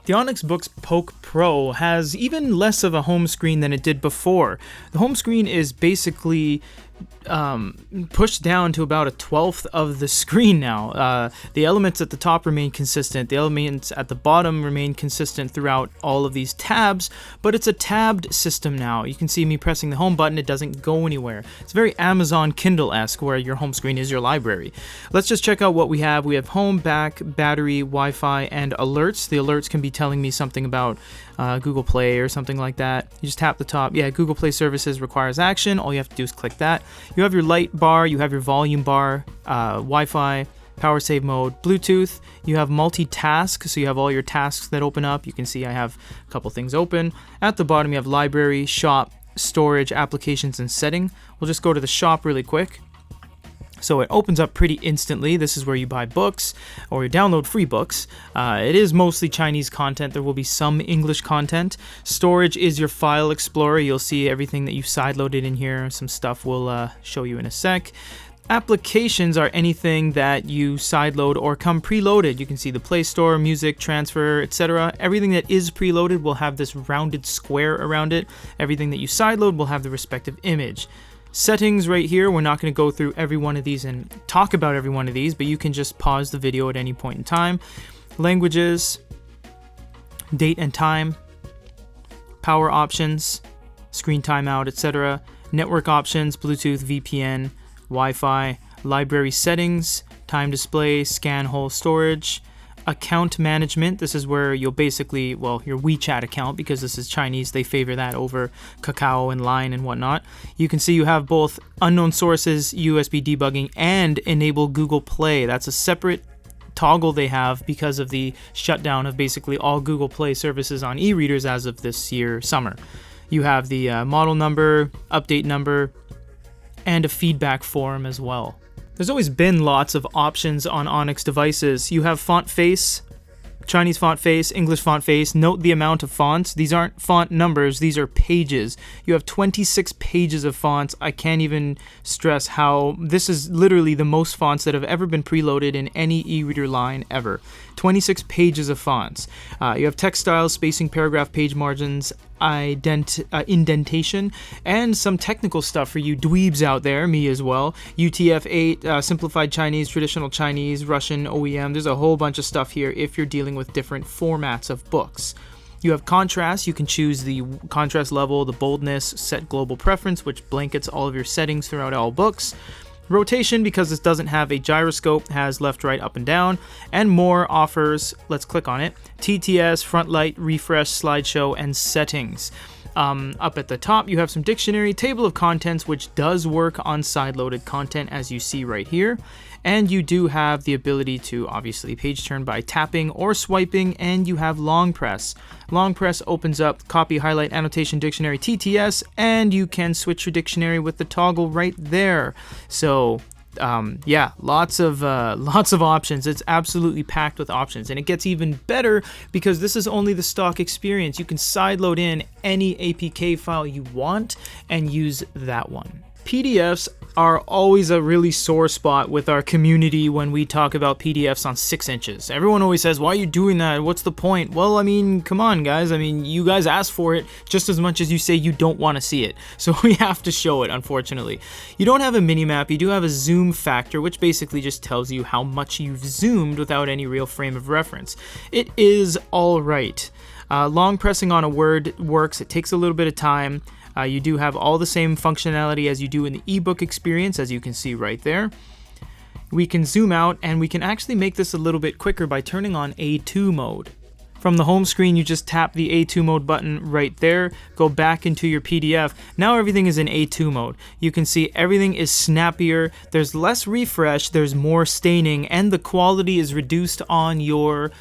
The Onyx Boox Poke Pro has even less of a home screen than it did before. The home screen is basically pushed down to about 1/12 of the screen now. The elements at the top remain consistent. The elements at the bottom remain consistent throughout all of these tabs, but it's a tabbed system now. You can see me pressing the home button. It doesn't go anywhere. It's very Amazon Kindle-esque, where your home screen is your library. Let's just check out what we have. We have home, back, battery, Wi-Fi, and alerts. The alerts can be telling me something about Google Play or something like that. You just tap the top. Yeah, Google Play Services requires action. All you have to do is click that. You have your light bar, you have your volume bar, Wi-Fi, power save mode, Bluetooth. You have multitask, so you have all your tasks that open up. You can see I have a couple things open. At the bottom you have library, shop, storage, applications, and setting. We'll just go to the shop really quick. So it opens up pretty instantly. This is where you buy books or you download free books. It is mostly Chinese content. There will be some English content. Storage is your file explorer. You'll see everything that you've sideloaded in here. Some stuff we'll show you in a sec. Applications are anything that you sideload or come preloaded. You can see the Play Store, music, transfer, etc. Everything that is preloaded will have this rounded square around it. Everything that you sideload will have the respective image. Settings right here, we're not going to go through every one of these and talk about every one of these, but you can just pause the video at any point in time. Languages, date and time, power options, screen timeout, etc. Network options, Bluetooth, VPN, Wi-Fi, library settings, time display, scan whole storage, account management. This is where you'll basically, well, your WeChat account, because this is Chinese, they favor that over Kakao and Line and whatnot. You can see you have both unknown sources, USB debugging, and enable Google Play. That's a separate toggle they have because of the shutdown of basically all Google Play services on e-readers as of this year summer. You have the model number, update number, and a feedback form as well. There's always been lots of options on Onyx devices. You have font face, Chinese font face, English font face. Note the amount of fonts. These aren't font numbers, these are pages. You have 26 pages of fonts. I can't even stress how this is literally the most fonts that have ever been preloaded in any e-reader line ever. 26 pages of fonts. You have text styles, spacing, paragraph, page margins, indentation, and some technical stuff for you dweebs out there, me as well. UTF-8, simplified Chinese, traditional Chinese, Russian, OEM. There's a whole bunch of stuff here if you're dealing with different formats of books. You have contrast. You can choose the contrast level, the boldness, set global preference, which blankets all of your settings throughout all books. Rotation, because this doesn't have a gyroscope, has left, right, up, and down, and more offers. Let's click on it. TTS, front light, refresh, slideshow, and settings. Up at the top, you have some dictionary, table of contents, which does work on side-loaded content, as you see right here. And you do have the ability to obviously page turn by tapping or swiping, and you have long press. Long press opens up copy, highlight, annotation, dictionary, TTS, and you can switch your dictionary with the toggle right there. So yeah, lots of options. It's absolutely packed with options, and it gets even better because this is only the stock experience. You can sideload in any APK file you want and use that one. PDFs are always a really sore spot with our community when we talk about PDFs on 6 inches. Everyone always says, why are you doing that? What's the point? Well, I mean, come on, guys. I mean, you guys asked for it just as much as you say you don't want to see it. So we have to show it, unfortunately. You don't have a minimap. You do have a zoom factor, which basically just tells you how much you've zoomed without any real frame of reference. It is all right. Long pressing on a word works. It takes a little bit of time. You do have all the same functionality as you do in the ebook experience, as you can see right there. We can zoom out, and we can actually make this a little bit quicker by turning on A2 mode. From the home screen, you just tap the A2 mode button right there, go back into your PDF. Now everything is in A2 mode. You can see everything is snappier, there's less refresh, there's more staining, and the quality is reduced on your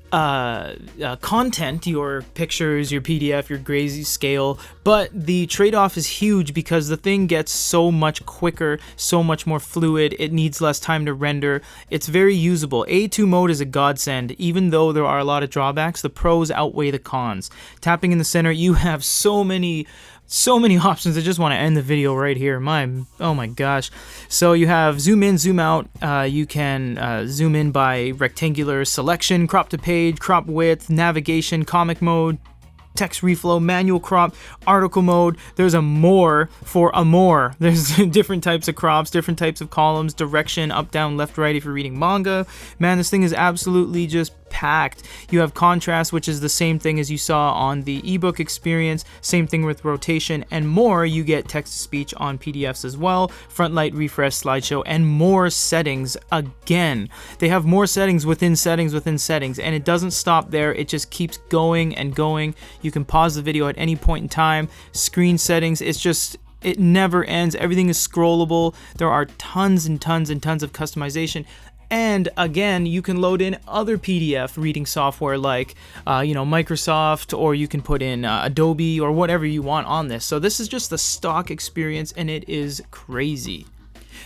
content, your pictures, your PDF, your grayscale, but the trade-off is huge because the thing gets so much quicker, so much more fluid, it needs less time to render, it's very usable. A2 mode is a godsend. Even though there are a lot of drawbacks, the pros outweigh the cons. Tapping in the center, you have so many options. I just want to end the video right here. Oh my gosh. So you have zoom in, zoom out. You can zoom in by rectangular selection, crop to page, crop width, navigation, comic mode, text reflow, manual crop, article mode. There's a more for a more. There's different types of crops, different types of columns, direction, up, down, left, right if you're reading manga. Man, this thing is absolutely just packed. You have contrast, which is the same thing as you saw on the ebook experience, same thing with rotation, and more. You get text-to-speech on PDFs as well, front light, refresh, slideshow, and more settings. Again, they have more settings within settings within settings, and it doesn't stop there. It just keeps going and going. You can pause the video at any point in time. Screen settings, it never ends. Everything is scrollable. There are tons and tons and tons of customization. And again, you can load in other PDF reading software like, Microsoft, or you can put in Adobe or whatever you want on this. So this is just the stock experience, and it is crazy.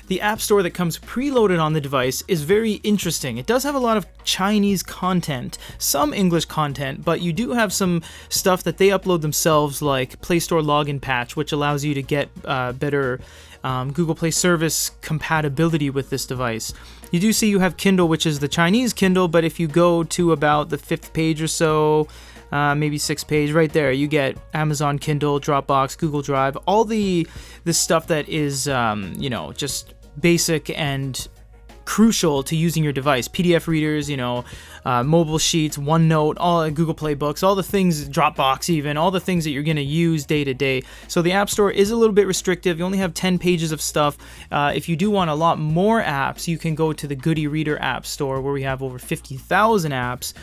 The App Store that comes preloaded on the device is very interesting. It does have a lot of Chinese content, some English content, but you do have some stuff that they upload themselves, like Play Store login patch, which allows you to get better Google Play service compatibility with this device. You do see you have Kindle, which is the Chinese Kindle, but if you go to about the 5th page or so, maybe 6th page, right there, you get Amazon Kindle, Dropbox, Google Drive, all the stuff that is, just basic and crucial to using your device. PDF readers, mobile sheets, OneNote, all Google Play Books, all the things, Dropbox even, all the things that you're going to use day to day. So the App Store is a little bit restrictive. You only have 10 pages of stuff. If you do want a lot more apps, you can go to the Goody Reader App Store, where we have over 50,000 apps.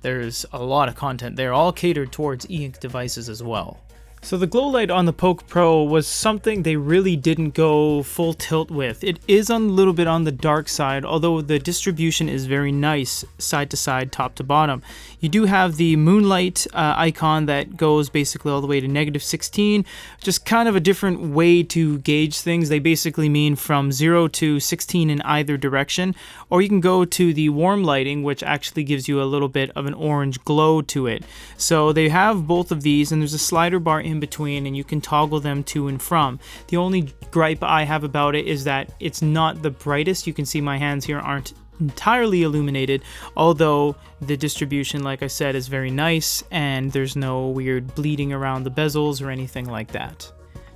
There's a lot of content there, all catered towards e-ink devices as well. So the glow light on the Poke Pro was something they really didn't go full tilt with. It is a little bit on the dark side, although the distribution is very nice, side to side, top to bottom. You do have the moonlight icon that goes basically all the way to -16, just kind of a different way to gauge things. They basically mean from 0 to 16 in either direction, or you can go to the warm lighting, which actually gives you a little bit of an orange glow to it. So they have both of these, and there's a slider bar in between, and you can toggle them to and from. The only gripe I have about it is that it's not the brightest. You can see my hands here aren't entirely illuminated, although the distribution, like I said, is very nice, and there's no weird bleeding around the bezels or anything like that.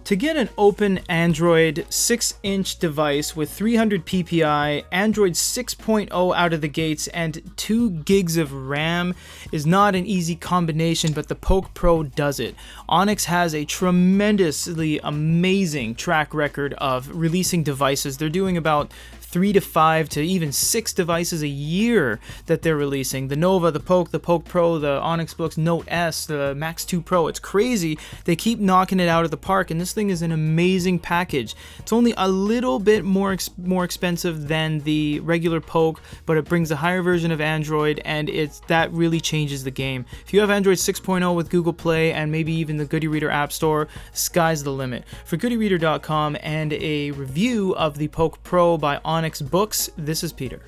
To get an open Android 6-inch device with 300 ppi, Android 6.0 out of the gates, and 2 gigs of RAM is not an easy combination, but the Poke Pro does it. Onyx has a tremendously amazing track record of releasing devices. They're doing about 3 to 5 to even 6 devices a year that they're releasing. The Nova, the Poke Pro, the Onyx Boox Note S, the Max 2 Pro. It's crazy. They keep knocking it out of the park, and this thing is an amazing package. It's only a little bit more expensive than the regular Poke, but it brings a higher version of Android, and that really changes the game. If you have Android 6.0 with Google Play and maybe even the Goody Reader App Store, sky's the limit. For goodyreader.com and a review of the Poke Pro by Onyx Boox, this is Peter.